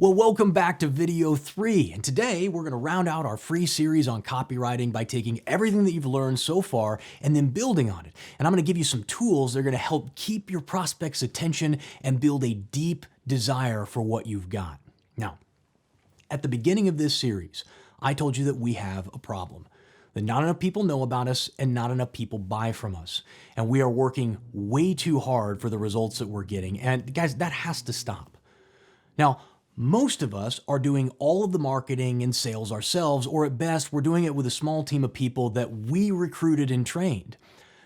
Well, welcome back to video 3, and today we're going to round out our free series on copywriting by taking everything that you've learned so far and then building on it. And I'm going to give you some tools that are going to help keep your prospects' attention and build a deep desire for what you've got. Now, at the beginning of this series, I told you that we have a problem. That not enough people know about us and not enough people buy from us. And we are working way too hard for the results that we're getting. And guys, that has to stop. Now, most of us are doing all of the marketing and sales ourselves, or at best, we're doing it with a small team of people that we recruited and trained.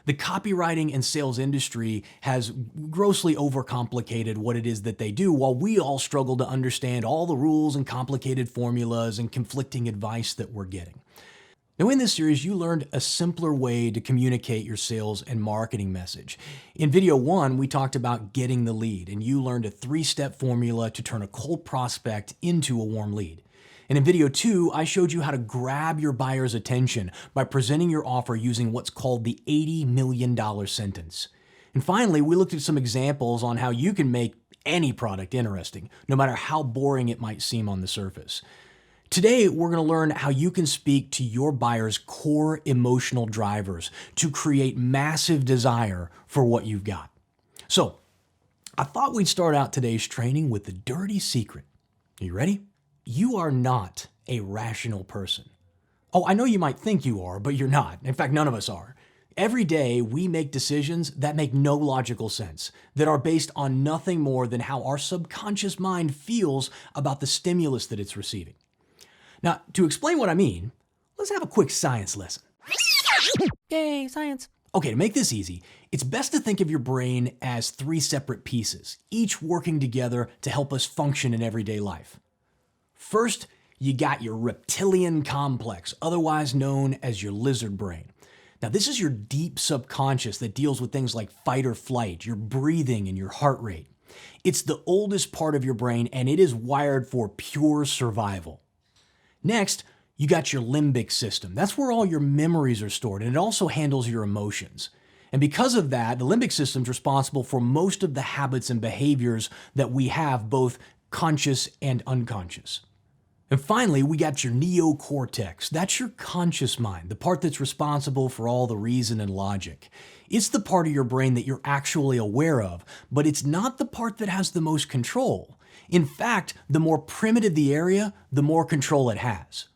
The copywriting and sales industry has grossly overcomplicated what it is that they do, while we all struggle to understand all the rules and complicated formulas and conflicting advice that we're getting. Now, in this series, you learned a simpler way to communicate your sales and marketing message. In video 1, we talked about getting the lead, and you learned a 3-step formula to turn a cold prospect into a warm lead. And in video 2, I showed you how to grab your buyer's attention by presenting your offer using what's called the $80 million sentence. And finally, we looked at some examples on how you can make any product interesting, no matter how boring it might seem on the surface. Today, we're going to learn how you can speak to your buyer's core emotional drivers to create massive desire for what you've got. So, I thought we'd start out today's training with the dirty secret. Are you ready? You are not a rational person. Oh, I know you might think you are, but you're not. In fact, none of us are. Every day, we make decisions that make no logical sense, that are based on nothing more than how our subconscious mind feels about the stimulus that it's receiving. Now, to explain what I mean, let's have a quick science lesson. Yay, science. Okay, to make this easy, it's best to think of your brain as 3 separate pieces, each working together to help us function in everyday life. First, you got your reptilian complex, otherwise known as your lizard brain. Now, this is your deep subconscious that deals with things like fight or flight, your breathing, and your heart rate. It's the oldest part of your brain, and it is wired for pure survival. Next, you got your limbic system. That's where all your memories are stored, and it also handles your emotions. And because of that, the limbic system is responsible for most of the habits and behaviors that we have, both conscious and unconscious. And finally, we got your neocortex. That's your conscious mind, the part that's responsible for all the reason and logic. It's the part of your brain that you're actually aware of, but it's not the part that has the most control. In fact, the more primitive the area, the more control it has.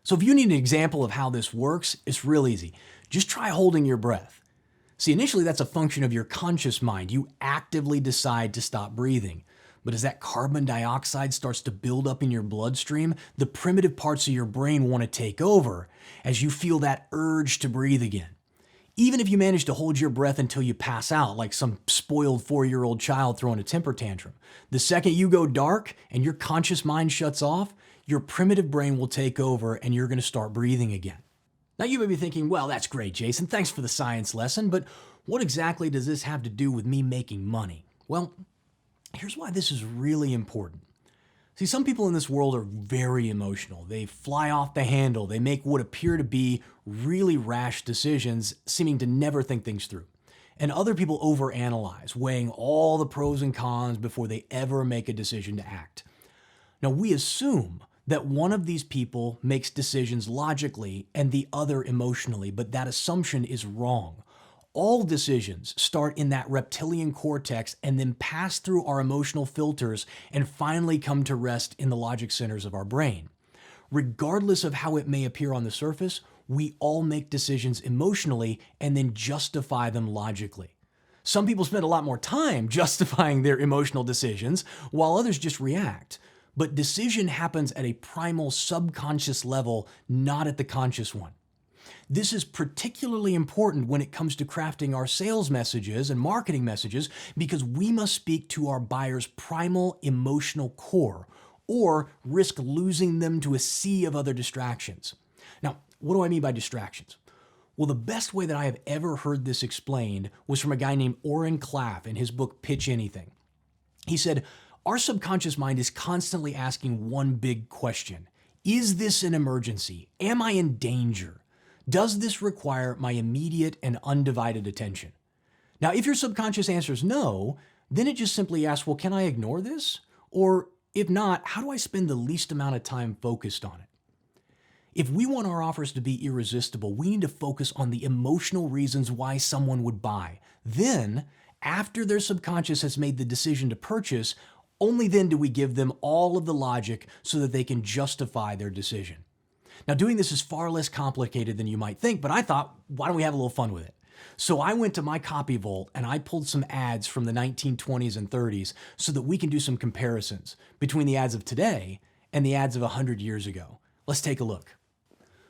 So if you need an example of how this works, it's real easy. Just try holding your breath. See, initially that's a function of your conscious mind. You actively decide to stop breathing. But as that carbon dioxide starts to build up in your bloodstream, the primitive parts of your brain want to take over as you feel that urge to breathe again. Even if you manage to hold your breath until you pass out, like some spoiled 4-year-old child throwing a temper tantrum, the second you go dark and your conscious mind shuts off, your primitive brain will take over and you're going to start breathing again. Now you may be thinking, well, that's great, Jason. Thanks for the science lesson, but what exactly does this have to do with me making money? Well, here's why this is really important. See, some people in this world are very emotional. They fly off the handle. They make what appear to be really rash decisions, seeming to never think things through. And other people overanalyze, weighing all the pros and cons before they ever make a decision to act. Now, we assume that one of these people makes decisions logically and the other emotionally, but that assumption is wrong. All decisions start in that reptilian cortex and then pass through our emotional filters and finally come to rest in the logic centers of our brain. Regardless of how it may appear on the surface, we all make decisions emotionally and then justify them logically. Some people spend a lot more time justifying their emotional decisions, while others just react. But decision happens at a primal subconscious level, not at the conscious one. This is particularly important when it comes to crafting our sales messages and marketing messages because we must speak to our buyer's primal emotional core or risk losing them to a sea of other distractions. Now, what do I mean by distractions? Well, the best way that I have ever heard this explained was from a guy named Oren Klaff in his book, Pitch Anything. He said, our subconscious mind is constantly asking one big question. Is this an emergency? Am I in danger? Does this require my immediate and undivided attention? Now, if your subconscious answers no, then it just simply asks, well, can I ignore this? Or If not, how do I spend the least amount of time focused on it? If we want our offers to be irresistible, we need to focus on the emotional reasons why someone would buy. Then, after their subconscious has made the decision to purchase, only then do we give them all of the logic so that they can justify their decision. Now, doing this is far less complicated than you might think, but I thought, why don't we have a little fun with it? So I went to my copy vault and I pulled some ads from the 1920s and 30s so that we can do some comparisons between the ads of today and the ads of 100 years ago. Let's take a look.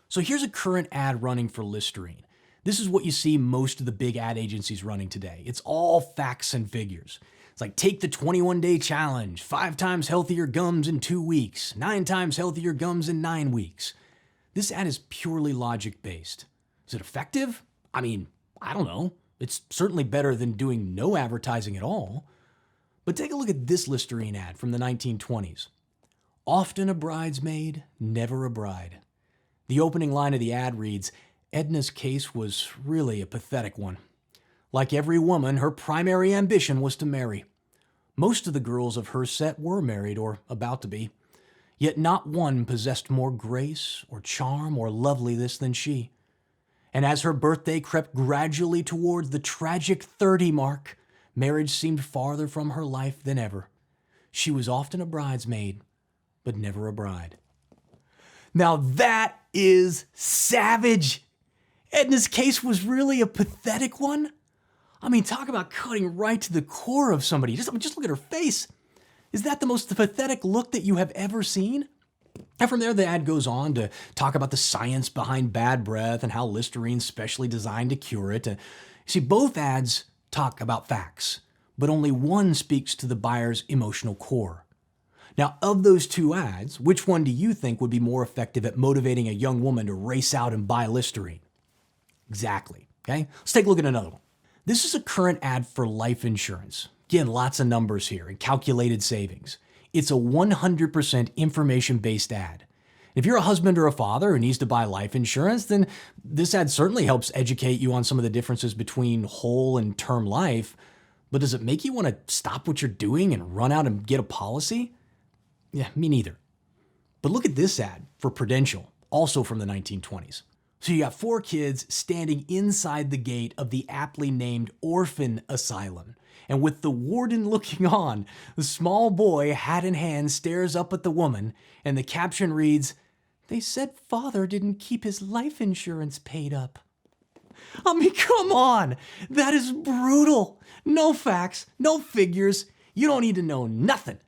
So here's a current ad running for Listerine. This is what you see most of the big ad agencies running today. It's all facts and figures. It's like, take the 21-day challenge, 5 times healthier gums in 2 weeks, 9 times healthier gums in 9 weeks. This ad is purely logic-based. Is it effective? I mean, I don't know. It's certainly better than doing no advertising at all. But take a look at this Listerine ad from the 1920s. Often a bridesmaid, never a bride. The opening line of the ad reads, Edna's case was really a pathetic one. Like every woman, her primary ambition was to marry. Most of the girls of her set were married or about to be. Yet not one possessed more grace or charm or loveliness than she. And as her birthday crept gradually towards the tragic 30 mark, marriage seemed farther from her life than ever. She was often a bridesmaid, but never a bride. Now that is savage. Edna's case was really a pathetic one. I mean, talk about cutting right to the core of somebody. Just look at her face. Is that the most pathetic look that you have ever seen? And from there, the ad goes on to talk about the science behind bad breath and how Listerine's specially designed to cure it. See, both ads talk about facts, but only one speaks to the buyer's emotional core. Now, of those two ads, which one do you think would be more effective at motivating a young woman to race out and buy Listerine? Exactly, okay? Let's take a look at another one. This is a current ad for life insurance. Again, lots of numbers here and calculated savings. It's a 100% information-based ad. If you're a husband or a father who needs to buy life insurance, then this ad certainly helps educate you on some of the differences between whole and term life. But does it make you want to stop what you're doing and run out and get a policy? Yeah, me neither. But look at this ad for Prudential, also from the 1920s. So you got 4 kids standing inside the gate of the aptly named orphan asylum. And with the warden looking on, the small boy, hat in hand, stares up at the woman, and the caption reads, "They said father didn't keep his life insurance paid up." I mean, come on! That is brutal! No facts, no figures. You don't need to know nothing.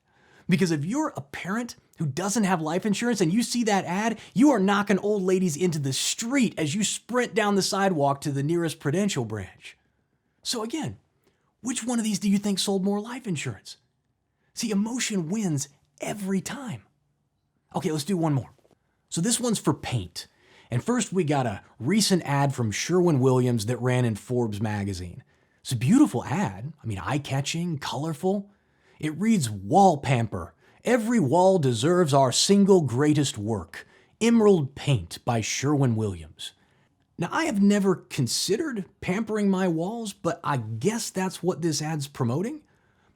Because if you're a parent who doesn't have life insurance and you see that ad, you are knocking old ladies into the street as you sprint down the sidewalk to the nearest Prudential branch. So again, which one of these do you think sold more life insurance? See, emotion wins every time. Okay, let's do one more. So this one's for paint. And first we got a recent ad from Sherwin-Williams that ran in Forbes magazine. It's a beautiful ad. I mean, eye-catching, colorful. It reads, "Wall Pamper. Every wall deserves our single greatest work. Emerald Paint by Sherwin-Williams." Now, I have never considered pampering my walls, but I guess that's what this ad's promoting.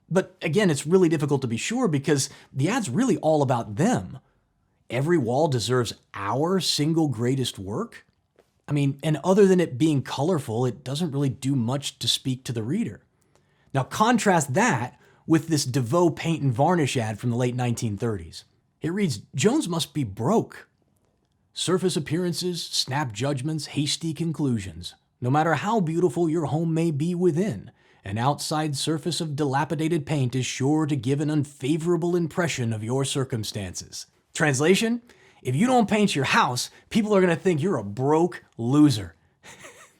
But again, it's really difficult to be sure because the ad's really all about them. Every wall deserves our single greatest work? I mean, and other than it being colorful, it doesn't really do much to speak to the reader. Now, contrast that with this DeVoe paint and varnish ad from the late 1930s. It reads, "Jones must be broke. Surface appearances, snap judgments, hasty conclusions. No matter how beautiful your home may be within, an outside surface of dilapidated paint is sure to give an unfavorable impression of your circumstances." Translation, if you don't paint your house, people are going to think you're a broke loser.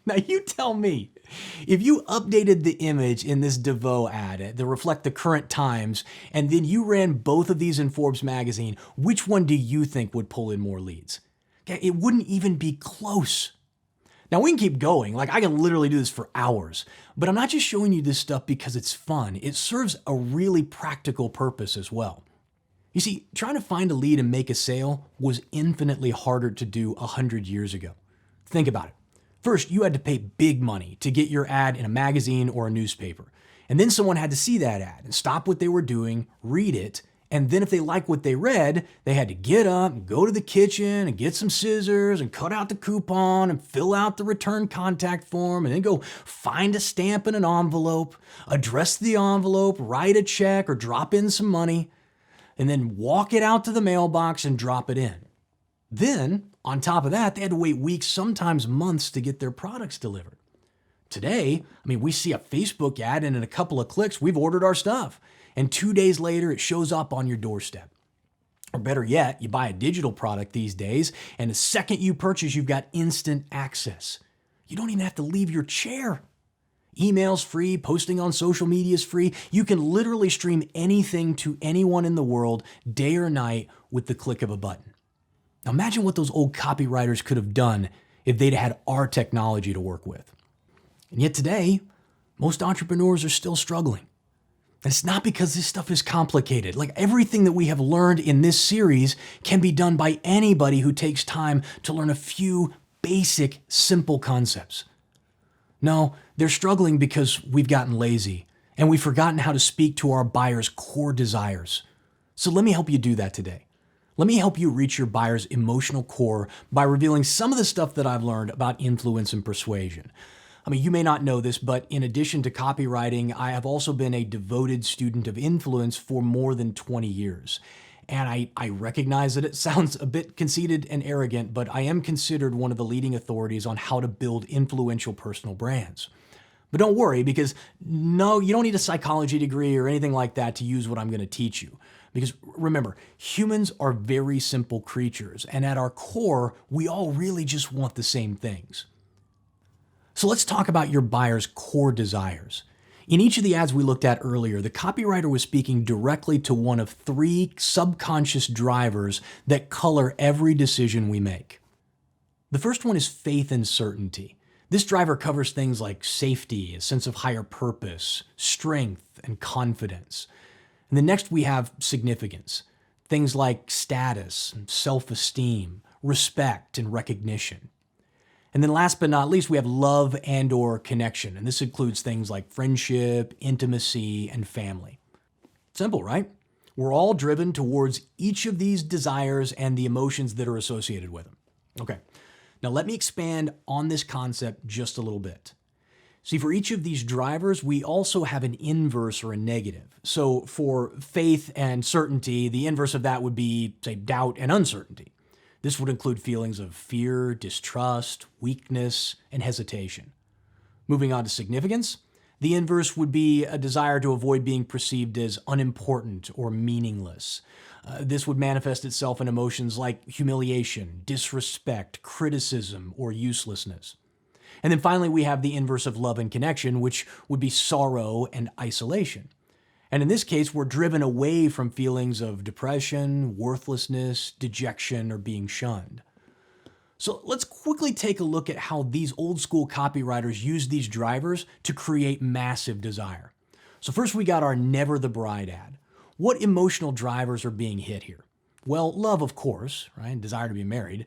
Now you tell me, if you updated the image in this DeVoe ad to reflect the current times, and then you ran both of these in Forbes magazine, which one do you think would pull in more leads? Okay, it wouldn't even be close. Now we can keep going, like I can literally do this for hours, but I'm not just showing you this stuff because it's fun. It serves a really practical purpose as well. You see, trying to find a lead and make a sale was infinitely harder to do 100 years ago. Think about it. First, you had to pay big money to get your ad in a magazine or a newspaper. And then someone had to see that ad and stop what they were doing, read it, And then if they like what they read, they had to get up and go to the kitchen and get some scissors and cut out the coupon and fill out the return contact form and then go find a stamp in an envelope, address the envelope, write a check or drop in some money, and then walk it out to the mailbox and drop it in. Then, on top of that, they had to wait weeks, sometimes months, to get their products delivered. Today, we see a Facebook ad and in a couple of clicks, we've ordered our stuff. And 2 days later, it shows up on your doorstep. Or better yet, you buy a digital product these days, and the second you purchase, you've got instant access. You don't even have to leave your chair. Email's free, posting on social media is free. You can literally stream anything to anyone in the world, day or night, with the click of a button. Now imagine what those old copywriters could have done if they'd had our technology to work with. And yet today, most entrepreneurs are still struggling. And it's not because this stuff is complicated. Like everything that we have learned in this series can be done by anybody who takes time to learn a few basic, simple concepts. No, they're struggling because we've gotten lazy and we've forgotten how to speak to our buyers' core desires. So let me help you do that today. Let me help you reach your buyer's emotional core by revealing some of the stuff that I've learned about influence and persuasion. You may not know this, but in addition to copywriting, I have also been a devoted student of influence for more than 20 years. And I recognize that it sounds a bit conceited and arrogant, but I am considered one of the leading authorities on how to build influential personal brands. But don't worry, because no, you don't need a psychology degree or anything like that to use what I'm going to teach you. Because remember, humans are very simple creatures, and at our core, we all really just want the same things. So let's talk about your buyer's core desires. In each of the ads we looked at earlier, the copywriter was speaking directly to one of 3 subconscious drivers that color every decision we make. The first one is faith and certainty. This driver covers things like safety, a sense of higher purpose, strength, and confidence. And then next we have significance, things like status, self-esteem, respect, and recognition. And then last but not least, we have love and/or connection. And this includes things like friendship, intimacy, and family. Simple, right? We're all driven towards each of these desires and the emotions that are associated with them. Okay, now let me expand on this concept just a little bit. See, for each of these drivers, we also have an inverse or a negative. So for faith and certainty, the inverse of that would be, say, doubt and uncertainty. This would include feelings of fear, distrust, weakness, and hesitation. Moving on to significance, the inverse would be a desire to avoid being perceived as unimportant or meaningless. This would manifest itself in emotions like humiliation, disrespect, criticism, or uselessness. And then finally, we have the inverse of love and connection, which would be sorrow and isolation. And in this case, we're driven away from feelings of depression, worthlessness, dejection, or being shunned. So let's quickly take a look at how these old school copywriters used these drivers to create massive desire. So first we got our Never the Bride ad. What emotional drivers are being hit here? Well, love, of course, right? Desire to be married.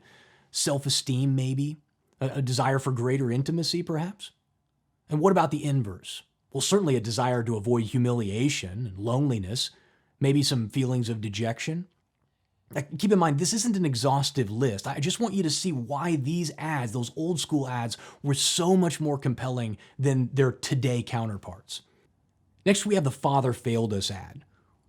Self-esteem, maybe. A desire for greater intimacy, perhaps. And what about the inverse? Well, certainly a desire to avoid humiliation and loneliness, maybe some feelings of dejection. Keep in mind, this isn't an exhaustive list. I just want you to see why these ads, those old school ads, were so much more compelling than their today counterparts. Next, we have the Father Failed Us ad.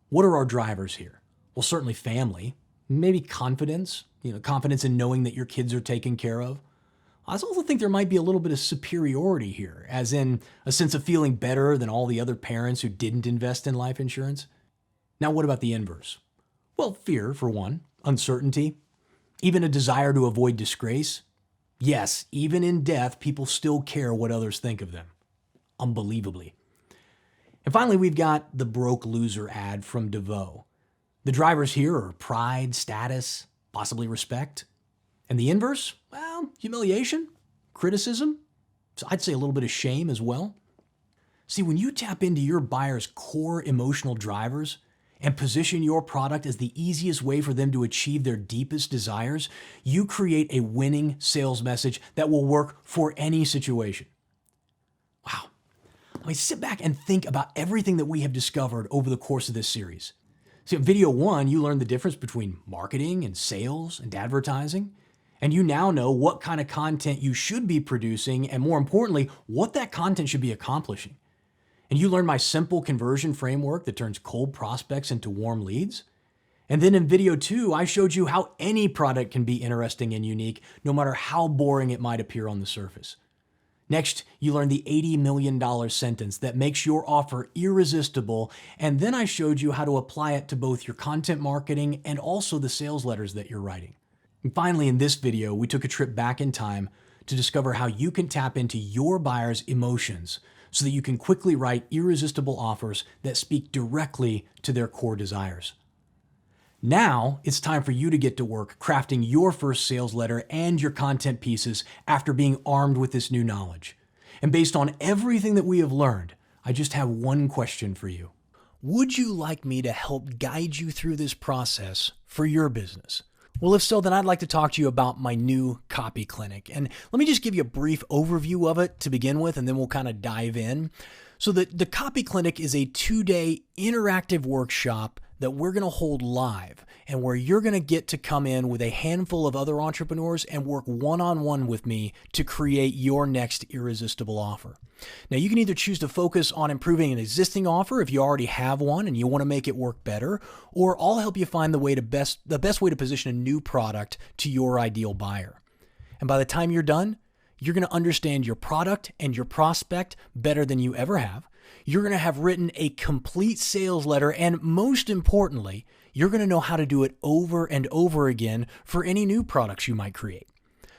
What are our drivers here? Well, certainly family, maybe confidence, confidence in knowing that your kids are taken care of. I also think there might be a little bit of superiority here, as in a sense of feeling better than all the other parents who didn't invest in life insurance. Now, what about the inverse? Well, fear, for one, uncertainty, even a desire to avoid disgrace. Yes, even in death, people still care what others think of them. Unbelievably. And finally, we've got the Broke Loser ad from DeVoe. The drivers here are pride, status, possibly respect. And the inverse? Well, humiliation, criticism, so I'd say a little bit of shame as well. See, when you tap into your buyer's core emotional drivers and position your product as the easiest way for them to achieve their deepest desires, you create a winning sales message that will work for any situation. Wow. Sit back and think about everything that we have discovered over the course of this series. So in video 1, you learned the difference between marketing and sales and advertising. And you now know what kind of content you should be producing and, more importantly, what that content should be accomplishing. And you learned my simple conversion framework that turns cold prospects into warm leads. And then in video 2, I showed you how any product can be interesting and unique, no matter how boring it might appear on the surface. Next, you learned the $80 million sentence that makes your offer irresistible, and then I showed you how to apply it to both your content marketing and also the sales letters that you're writing. And finally, in this video, we took a trip back in time to discover how you can tap into your buyer's emotions so that you can quickly write irresistible offers that speak directly to their core desires. Now, it's time for you to get to work crafting your first sales letter and your content pieces after being armed with this new knowledge. And based on everything that we have learned, I just have one question for you. Would you like me to help guide you through this process for your business? Well, if so, then I'd like to talk to you about my new Copy Clinic. And let me just give you a brief overview of it to begin with, and then we'll kind of dive in. So the Copy Clinic is a 2-day interactive workshop that we're going to hold live, and where you're going to get to come in with a handful of other entrepreneurs and work one-on-one with me to create your next irresistible offer. Now, you can either choose to focus on improving an existing offer if you already have one and you want to make it work better, or I'll help you find the best way to position a new product to your ideal buyer. And by the time you're done, you're going to understand your product and your prospect better than you ever have. You're going to have written a complete sales letter, and most importantly, you're going to know how to do it over and over again for any new products you might create.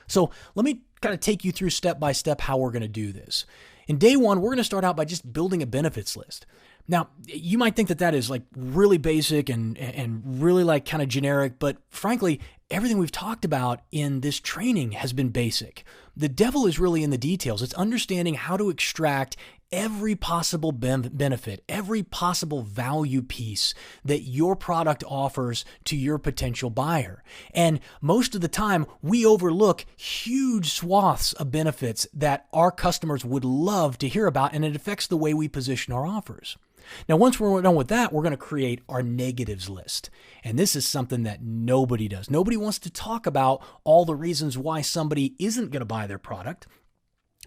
So let me kind of take you through step by step how we're going to do this. In day 1, we're going to start out by just building a benefits list. Now, you might think that that is like really basic and really like kind of generic, but frankly, everything we've talked about in this training has been basic. The devil is really in the details. It's understanding how to extract every possible benefit, every possible value piece that your product offers to your potential buyer. And most of the time, we overlook huge swaths of benefits that our customers would love to hear about, and it affects the way we position our offers. Now, once we're done with that, we're going to create our negatives list. And this is something that nobody does. Nobody wants to talk about all the reasons why somebody isn't going to buy their product.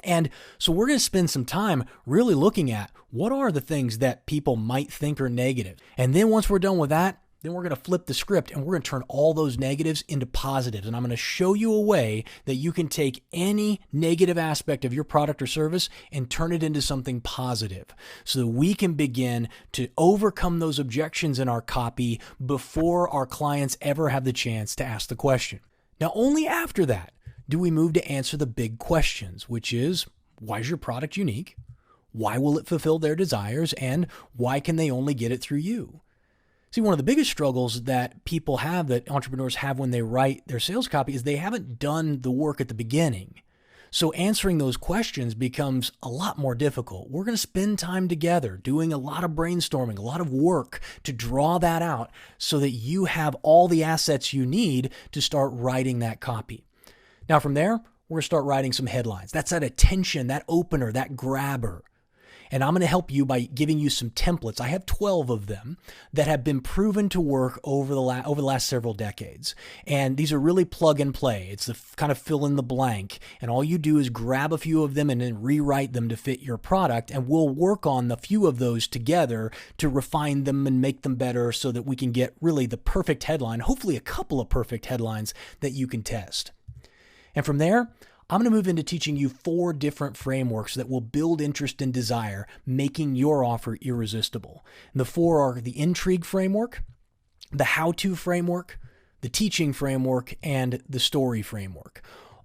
And so we're going to spend some time really looking at what are the things that people might think are negative. And then once we're done with that, then we're going to flip the script and we're going to turn all those negatives into positives. And I'm going to show you a way that you can take any negative aspect of your product or service and turn it into something positive so that we can begin to overcome those objections in our copy before our clients ever have the chance to ask the question. Now, only after that do we move to answer the big questions, which is, why is your product unique? Why will it fulfill their desires? And why can they only get it through you? See, one of the biggest struggles that people have, that entrepreneurs have when they write their sales copy, is they haven't done the work at the beginning. So answering those questions becomes a lot more difficult. We're going to spend time together doing a lot of brainstorming, a lot of work to draw that out so that you have all the assets you need to start writing that copy. Now, from there, we're going to start writing some headlines. That's that attention, that opener, that grabber. And I'm going to help you by giving you some templates. I have 12 of them that have been proven to work over the last several decades. And these are really plug and play. It's the kind of fill in the blank. And all you do is grab a few of them and then rewrite them to fit your product. And we'll work on the few of those together to refine them and make them better so that we can get really the perfect headline, hopefully a couple of perfect headlines that you can test. And from there, I'm going to move into teaching you 4 different frameworks that will build interest and desire, making your offer irresistible. And the 4 are the intrigue framework, the how-to framework, the teaching framework, and the story framework.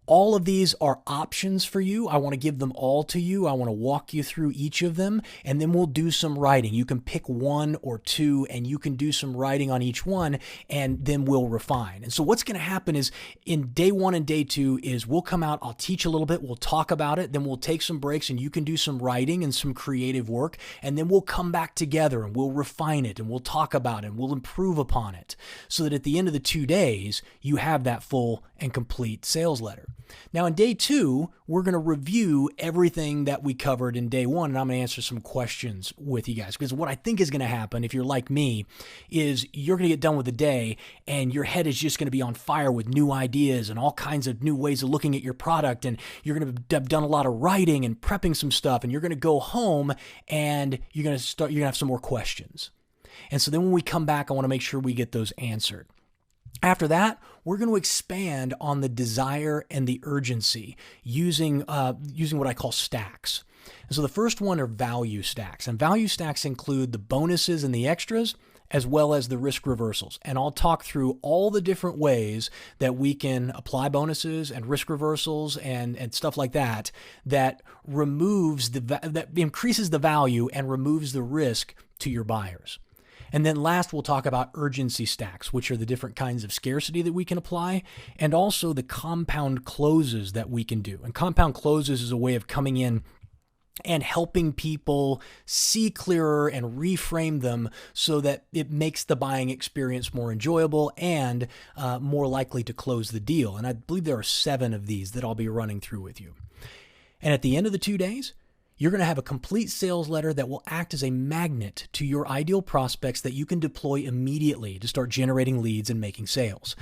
All of these are options for you. I want to give them all to you. I want to walk you through each of them, and then we'll do some writing. You can pick 1 or 2, and you can do some writing on each one, and then we'll refine. And so what's going to happen is in day 1 and day 2 is we'll come out, I'll teach a little bit, we'll talk about it, then we'll take some breaks, and you can do some writing and some creative work, and then we'll come back together, and we'll refine it, and we'll talk about it, and we'll improve upon it, so that at the end of the 2 days, you have that full and complete sales letter. Now in day 2, we're going to review everything that we covered in day 1, and I'm going to answer some questions with you guys. Because what I think is going to happen, if you're like me, is you're going to get done with the day and your head is just going to be on fire with new ideas and all kinds of new ways of looking at your product, and you're going to have done a lot of writing and prepping some stuff, and you're going to go home and you're going to have some more questions. And so then when we come back, I want to make sure we get those answered. After that, we're going to expand on the desire and the urgency using what I call stacks. And so the first one are value stacks. And value stacks include the bonuses and the extras, as well as the risk reversals. And I'll talk through all the different ways that we can apply bonuses and risk reversals and stuff like that that increases the value and removes the risk to your buyers. And then last, we'll talk about urgency stacks, which are the different kinds of scarcity that we can apply, and also the compound closes that we can do. And compound closes is a way of coming in and helping people see clearer and reframe them so that it makes the buying experience more enjoyable and more likely to close the deal. And I believe there are 7 of these that I'll be running through with you. And at the end of the 2 days, you're going to have a complete sales letter that will act as a magnet to your ideal prospects that you can deploy immediately to start generating leads and making sales.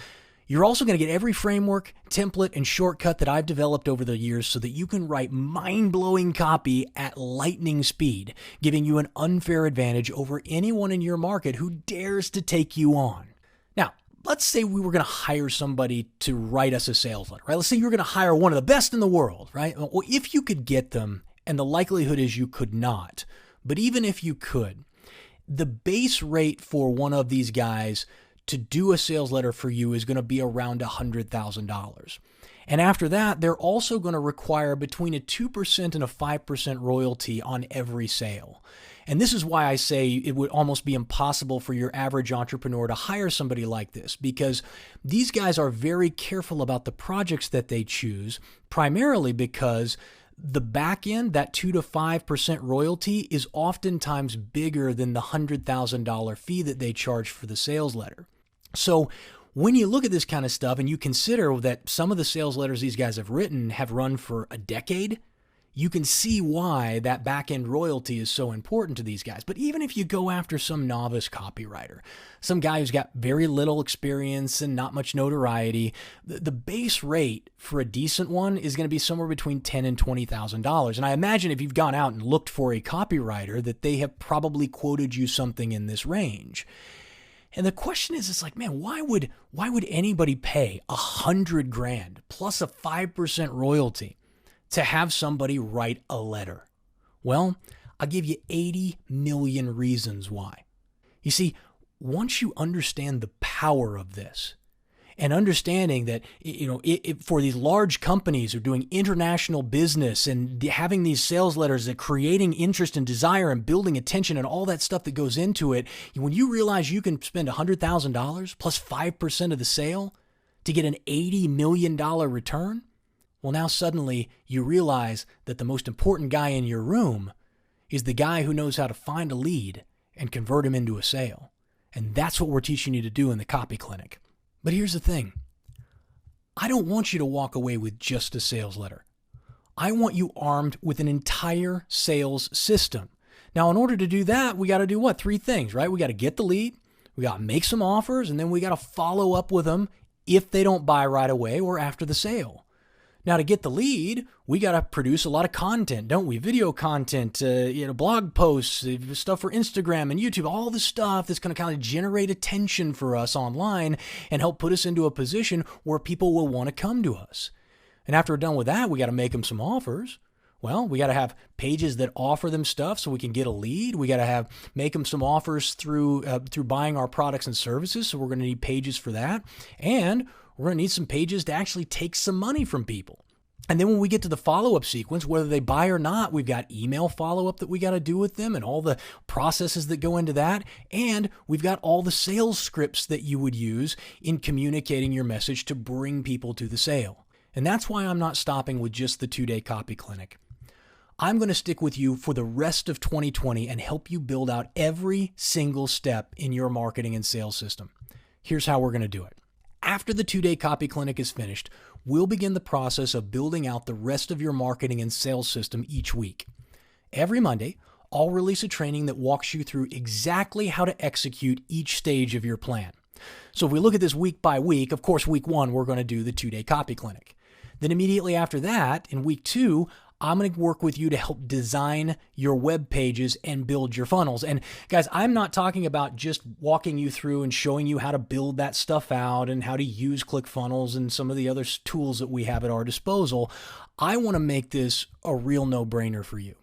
You're also going to get every framework, template, and shortcut that I've developed over the years so that you can write mind-blowing copy at lightning speed, giving you an unfair advantage over anyone in your market who dares to take you on. Now, let's say we were going to hire somebody to write us a sales letter, right? Let's say you're going to hire one of the best in the world, right? Well, if you could get them, and the likelihood is you could not, but even if you could, the base rate for one of these guys to do a sales letter for you is going to be around $100,000. And after that, they're also going to require between a 2% and a 5% royalty on every sale. And this is why I say it would almost be impossible for your average entrepreneur to hire somebody like this, because these guys are very careful about the projects that they choose, primarily because the back end, that 2 to 5% royalty, is oftentimes bigger than the $100,000 fee that they charge for the sales letter. So when you look at this kind of stuff and you consider that some of the sales letters these guys have written have run for a decade, you can see why that back-end royalty is so important to these guys. But even if you go after some novice copywriter, some guy who's got very little experience and not much notoriety, the base rate for a decent one is going to be somewhere between $10,000 and $20,000. And I imagine if you've gone out and looked for a copywriter, that they have probably quoted you something in this range. And the question is, it's like, man, why would anybody pay $100,000 plus a 5% royalty to have somebody write a letter? Well, I'll give you 80 million reasons why. You see, once you understand the power of this, and understanding that, for these large companies who are doing international business and having these sales letters that creating interest and desire and building attention and all that stuff that goes into it, when you realize you can spend $100,000 plus 5% of the sale to get an $80 million return, well, now suddenly you realize that the most important guy in your room is the guy who knows how to find a lead and convert him into a sale. And that's what we're teaching you to do in the Copy Clinic. But here's the thing. I don't want you to walk away with just a sales letter. I want you armed with an entire sales system. Now, in order to do that, we got to do what? 3 things, right? We got to get the lead, we got to make some offers, and then we got to follow up with them if they don't buy right away or after the sale. Now, to get the lead, we got to produce a lot of content, don't we? Video content, blog posts, stuff for Instagram and YouTube, all the stuff that's going to kind of generate attention for us online and help put us into a position where people will want to come to us. And after we're done with that, we got to make them some offers. Well, we got to have pages that offer them stuff so we can get a lead. We got to make them some offers through buying our products and services. So we're going to need pages for that. And we're going to need some pages to actually take some money from people. And then when we get to the follow-up sequence, whether they buy or not, we've got email follow-up that we got to do with them and all the processes that go into that. And we've got all the sales scripts that you would use in communicating your message to bring people to the sale. And that's why I'm not stopping with just the 2-day Copy Clinic. I'm going to stick with you for the rest of 2020 and help you build out every single step in your marketing and sales system. Here's how we're going to do it. After the 2-day copy clinic is finished, we'll begin the process of building out the rest of your marketing and sales system each week. Every Monday, I'll release a training that walks you through exactly how to execute each stage of your plan. So if we look at this week by week, of course, week 1, we're going to do the 2-day copy clinic. Then immediately after that, in week 2, I'm going to work with you to help design your web pages and build your funnels. And guys, I'm not talking about just walking you through and showing you how to build that stuff out and how to use ClickFunnels and some of the other tools that we have at our disposal. I want to make this a real no-brainer for you.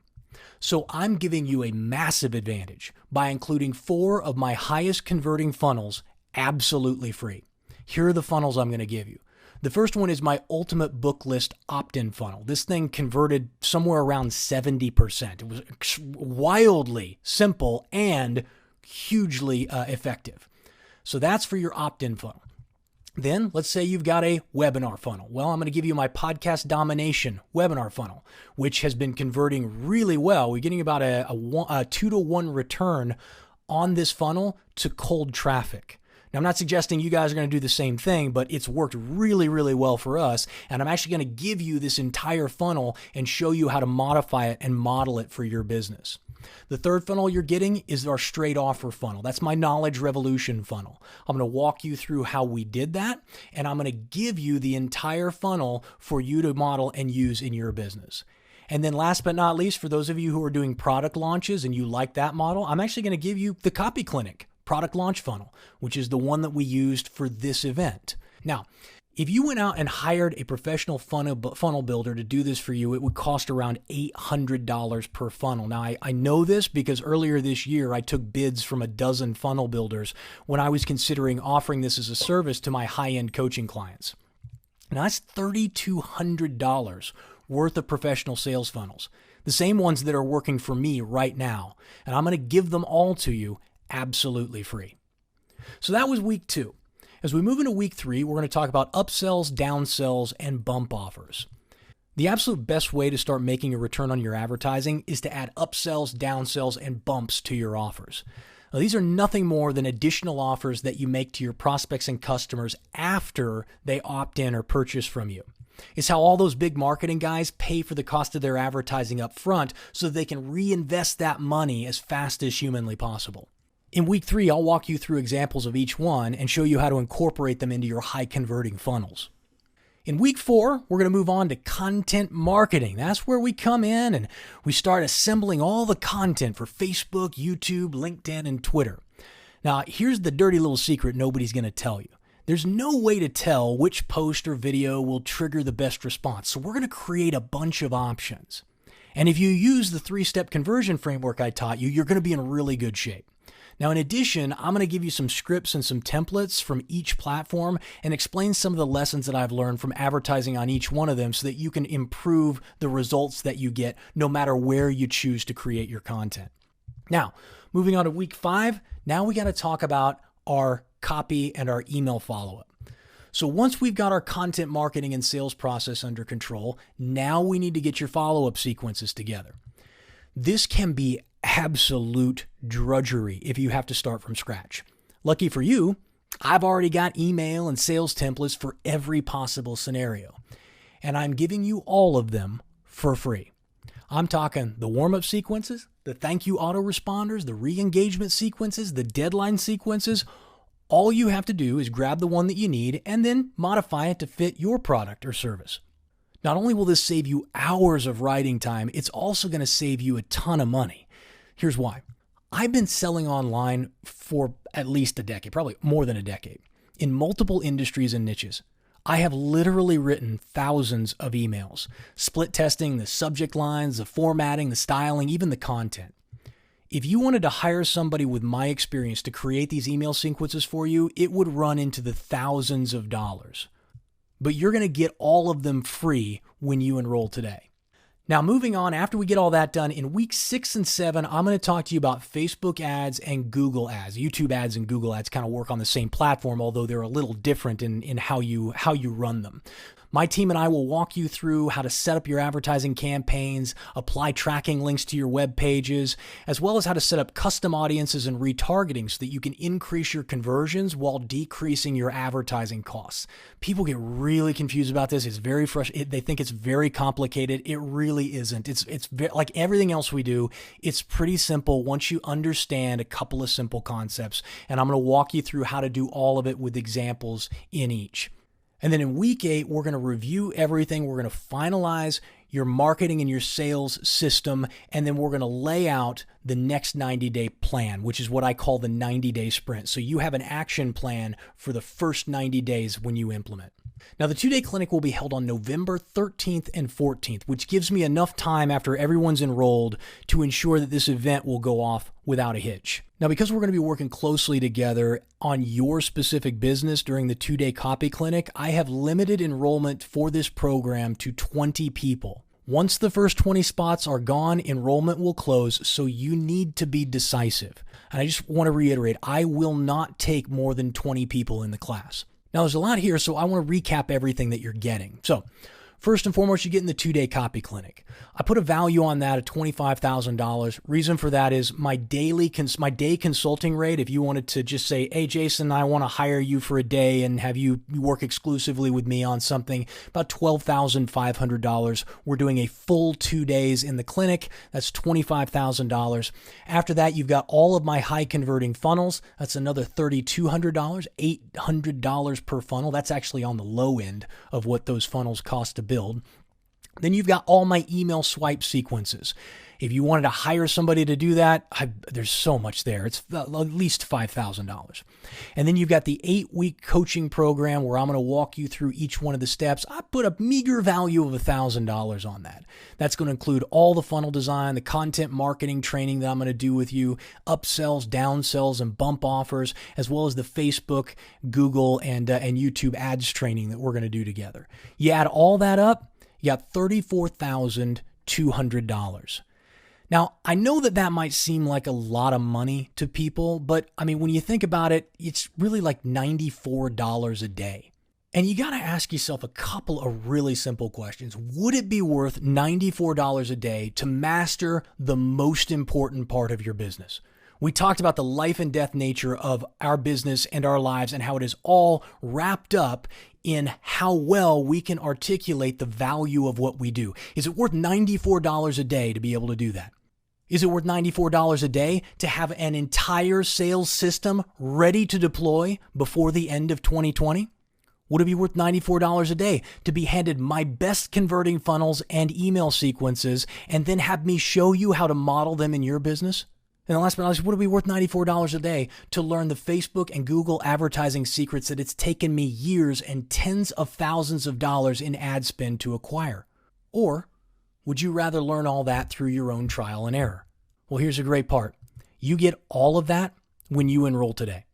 So I'm giving you a massive advantage by including 4 of my highest converting funnels absolutely free. Here are the funnels I'm going to give you. The first one is my ultimate book list opt-in funnel. This thing converted somewhere around 70%. It was wildly simple and hugely effective. So that's for your opt-in funnel. Then let's say you've got a webinar funnel. Well, I'm going to give you my podcast domination webinar funnel, which has been converting really well. We're getting about a 2-to-1 return on this funnel to cold traffic. Now, I'm not suggesting you guys are going to do the same thing, but it's worked really, really well for us. And I'm actually going to give you this entire funnel and show you how to modify it and model it for your business. The third funnel you're getting is our straight offer funnel. That's my knowledge revolution funnel. I'm going to walk you through how we did that, and I'm going to give you the entire funnel for you to model and use in your business. And then last but not least, for those of you who are doing product launches and you like that model, I'm actually going to give you the Copy Clinic product launch funnel, which is the one that we used for this event. Now, if you went out and hired a professional funnel builder to do this for you, it would cost around $800 per funnel. Now, I know this because earlier this year, I took bids from a dozen funnel builders when I was considering offering this as a service to my high-end coaching clients. Now, that's $3,200 worth of professional sales funnels, the same ones that are working for me right now. And I'm going to give them all to you absolutely free. So that was week 2. As we move into week 3, we're going to talk about upsells, downsells, and bump offers. The absolute best way to start making a return on your advertising is to add upsells, downsells, and bumps to your offers. Now, these are nothing more than additional offers that you make to your prospects and customers after they opt in or purchase from you. It's how all those big marketing guys pay for the cost of their advertising up front so they can reinvest that money as fast as humanly possible. In week 3, I'll walk you through examples of each one and show you how to incorporate them into your high-converting funnels. In week 4, we're going to move on to content marketing. That's where we come in and we start assembling all the content for Facebook, YouTube, LinkedIn, and Twitter. Now, here's the dirty little secret nobody's going to tell you. There's no way to tell which post or video will trigger the best response, so we're going to create a bunch of options. And if you use the 3-step conversion framework I taught you, you're going to be in really good shape. Now, in addition, I'm going to give you some scripts and some templates from each platform and explain some of the lessons that I've learned from advertising on each one of them so that you can improve the results that you get no matter where you choose to create your content. Now, moving on to week 5, now we got to talk about our copy and our email follow-up. So once we've got our content marketing and sales process under control, now we need to get your follow-up sequences together. This can be absolute drudgery if you have to start from scratch. Lucky for you, I've already got email and sales templates for every possible scenario, and I'm giving you all of them for free. I'm talking the warm-up sequences, the thank you autoresponders, the re-engagement sequences, the deadline sequences. All you have to do is grab the one that you need and then modify it to fit your product or service. Not only will this save you hours of writing time, it's also going to save you a ton of money. Here's why. I've been selling online for at least a decade, probably more than a decade, in multiple industries and niches. I have literally written thousands of emails, split testing the subject lines, the formatting, the styling, even the content. If you wanted to hire somebody with my experience to create these email sequences for you, it would run into the thousands of dollars. But you're going to get all of them free when you enroll today. Now, moving on, after we get all that done, in week 6 and 7, I'm going to talk to you about Facebook ads and Google ads. YouTube ads and Google ads kind of work on the same platform, although they're a little different in how you run them. My team and I will walk you through how to set up your advertising campaigns, apply tracking links to your web pages, as well as how to set up custom audiences and retargeting so that you can increase your conversions while decreasing your advertising costs. People get really confused about this. It's very frustrating. They think it's very complicated. It really isn't. It's like everything else we do. It's pretty simple once you understand a couple of simple concepts. And I'm going to walk you through how to do all of it with examples in each. And then in week 8, we're going to review everything. We're going to finalize your marketing and your sales system. And then we're going to lay out the next 90-day plan, which is what I call the 90-day sprint. So you have an action plan for the first 90 days when you implement. Now, the 2-day clinic will be held on November 13th and 14th, which gives me enough time after everyone's enrolled to ensure that this event will go off without a hitch. Now, because we're going to be working closely together on your specific business during the 2-day copy clinic, I have limited enrollment for this program to 20 people. Once the first 20 spots are gone, enrollment will close, so you need to be decisive. And I just want to reiterate, I will not take more than 20 people in the class. Now, there's a lot here, so I want to recap everything that you're getting. So, first and foremost, you get in the 2-day copy clinic. I put a value on that at $25,000. Reason for that is my day consulting rate. If you wanted to just say, hey, Jason, I want to hire you for a day and have you work exclusively with me on something, about $12,500. We're doing a full 2 days in the clinic. That's $25,000. After that, you've got all of my high converting funnels. That's another $3,200, $800 per funnel. That's actually on the low end of what those funnels cost to build. Then you've got all my email swipe sequences. If you wanted to hire somebody to do that, there's so much there. It's at least $5,000. And then you've got the 8-week coaching program where I'm going to walk you through each one of the steps. I put a meager value of $1,000 on that. That's going to include all the funnel design, the content marketing training that I'm going to do with you, upsells, downsells, and bump offers, as well as the Facebook, Google, and YouTube ads training that we're going to do together. You add all that up, you got $34,200. Now, I know that might seem like a lot of money to people, but I mean, when you think about it, it's really like $94 a day. And you got to ask yourself a couple of really simple questions. Would it be worth $94 a day to master the most important part of your business? We talked about the life and death nature of our business and our lives and how it is all wrapped up in how well we can articulate the value of what we do. Is it worth $94 a day to be able to do that? Is it worth $94 a day to have an entire sales system ready to deploy before the end of 2020? Would it be worth $94 a day to be handed my best converting funnels and email sequences and then have me show you how to model them in your business? And last but not least, would it be worth $94 a day to learn the Facebook and Google advertising secrets that it's taken me years and tens of thousands of dollars in ad spend to acquire? Or would you rather learn all that through your own trial and error? Well, here's the great part. You get all of that when you enroll today.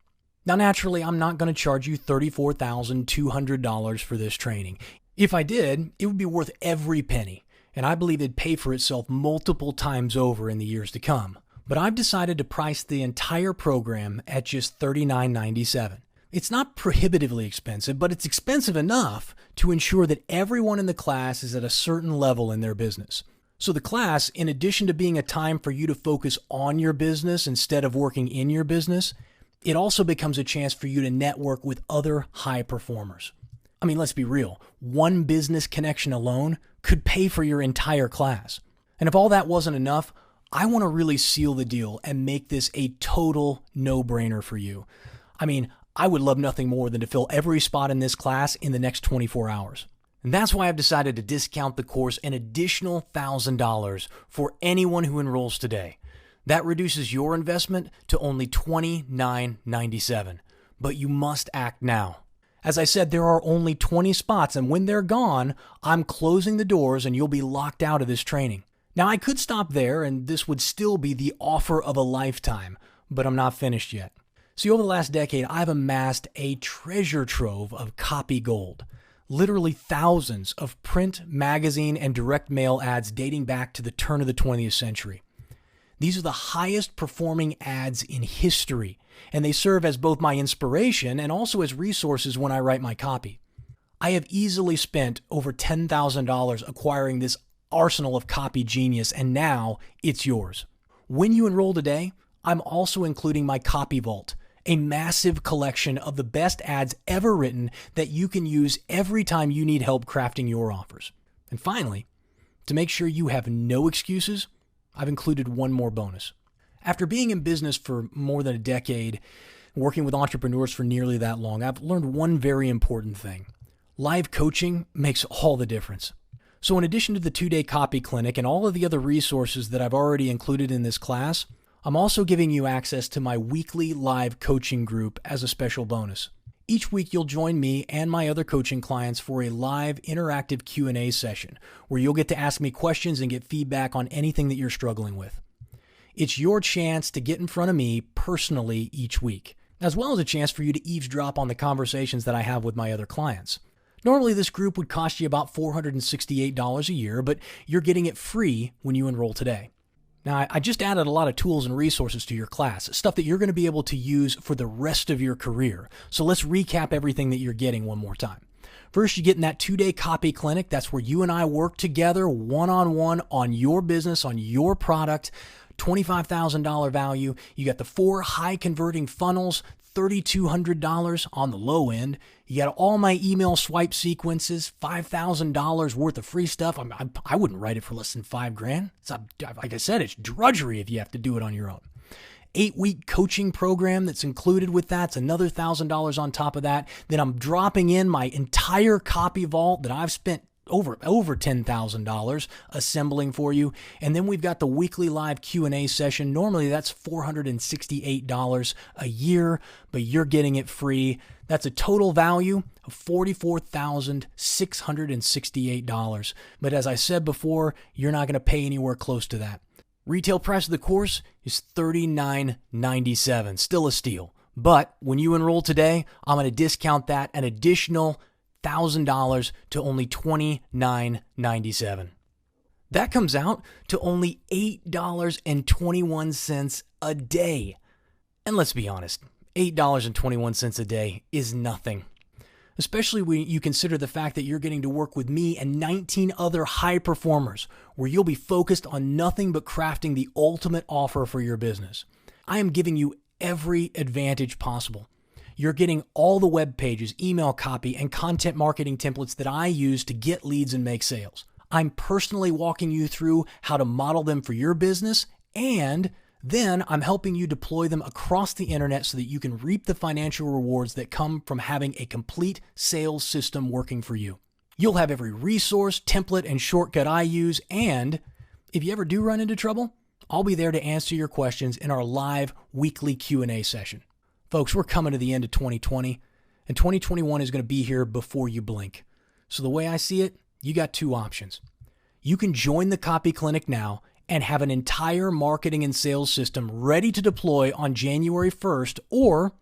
Now, naturally, I'm not going to charge you $34,200 for this training. If I did, it would be worth every penny, and I believe it'd pay for itself multiple times over in the years to come. But I've decided to price the entire program at just $39.97. It's not prohibitively expensive, but it's expensive enough to ensure that everyone in the class is at a certain level in their business. So the class, in addition to being a time for you to focus on your business instead of working in your business, it also becomes a chance for you to network with other high performers. I mean, let's be real. One business connection alone could pay for your entire class. And if all that wasn't enough, I want to really seal the deal and make this a total no-brainer for you. I mean, I would love nothing more than to fill every spot in this class in the next 24 hours. And that's why I've decided to discount the course an additional $1,000 for anyone who enrolls today. That reduces your investment to only $29.97. But you must act now. As I said, there are only 20 spots, and when they're gone, I'm closing the doors and you'll be locked out of this training. Now, I could stop there and this would still be the offer of a lifetime, but I'm not finished yet. See, over the last decade, I've amassed a treasure trove of copy gold. Literally thousands of print, magazine, and direct mail ads dating back to the turn of the 20th century. These are the highest performing ads in history, and they serve as both my inspiration and also as resources when I write my copy. I have easily spent over $10,000 acquiring this arsenal of copy genius, and now it's yours. When you enroll today, I'm also including my Copy Vault, a massive collection of the best ads ever written that you can use every time you need help crafting your offers. And finally, to make sure you have no excuses, I've included one more bonus. After being in business for more than a decade, working with entrepreneurs for nearly that long, I've learned one very important thing. Live coaching makes all the difference. So in addition to the 2-day copy clinic and all of the other resources that I've already included in this class, I'm also giving you access to my weekly live coaching group as a special bonus. Each week you'll join me and my other coaching clients for a live interactive Q&A session where you'll get to ask me questions and get feedback on anything that you're struggling with. It's your chance to get in front of me personally each week, as well as a chance for you to eavesdrop on the conversations that I have with my other clients. Normally, this group would cost you about $468 a year, but you're getting it free when you enroll today. Now, I just added a lot of tools and resources to your class, stuff that you're going to be able to use for the rest of your career. So let's recap everything that you're getting one more time. First, you get in that 2-day copy clinic. That's where you and I work together one-on-one on your business, on your product. $25,000 value. You got the 4 high converting funnels, $3,200 on the low end. You got all my email swipe sequences, $5,000 worth of free stuff. I wouldn't write it for less than $5,000. Like I said, it's drudgery if you have to do it on your own. 8-week coaching program that's included with that. It's another $1,000 on top of that. Then I'm dropping in my entire copy vault that I've spent over $10,000 assembling for you. And then we've got the weekly live Q&A session. Normally that's $468 a year, but you're getting it free. That's a total value of $44,668. But as I said before, you're not going to pay anywhere close to that. Retail price of the course is $39.97, still a steal. But when you enroll today, I'm going to discount that an additional $1,000 to only $29.97. That comes out to only $8.21 a day. And let's be honest, $8.21 a day is nothing. Especially when you consider the fact that you're getting to work with me and 19 other high performers, where you'll be focused on nothing but crafting the ultimate offer for your business. I am giving you every advantage possible. You're getting all the web pages, email copy, and content marketing templates that I use to get leads and make sales. I'm personally walking you through how to model them for your business, and then I'm helping you deploy them across the internet so that you can reap the financial rewards that come from having a complete sales system working for you. You'll have every resource, template, and shortcut I use, and if you ever do run into trouble, I'll be there to answer your questions in our live weekly Q&A session. Folks, we're coming to the end of 2020, and 2021 is going to be here before you blink. So the way I see it, you got 2 options. You can join the Copy Clinic now and have an entire marketing and sales system ready to deploy on January 1st, or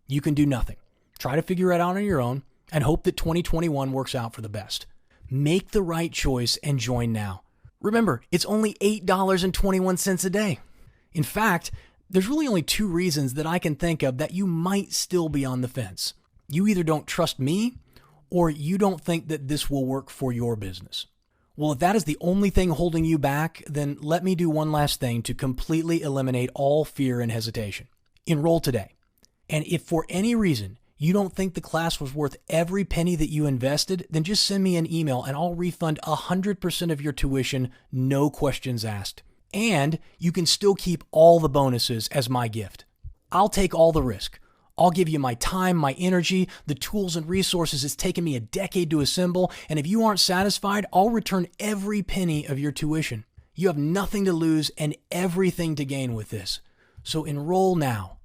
you can do nothing. Try to figure it out on your own and hope that 2021 works out for the best. Make the right choice and join now. Remember, it's only $8.21 a day. In fact, there's really only 2 reasons that I can think of that you might still be on the fence. You either don't trust me or you don't think that this will work for your business. Well, if that is the only thing holding you back, then let me do one last thing to completely eliminate all fear and hesitation. Enroll today. And if for any reason you don't think the class was worth every penny that you invested, then just send me an email and I'll refund 100% of your tuition, no questions asked. And you can still keep all the bonuses as my gift. I'll take all the risk. I'll give you my time, my energy, the tools and resources it's taken me a decade to assemble, and if you aren't satisfied, I'll return every penny of your tuition. You have nothing to lose and everything to gain with this. So enroll now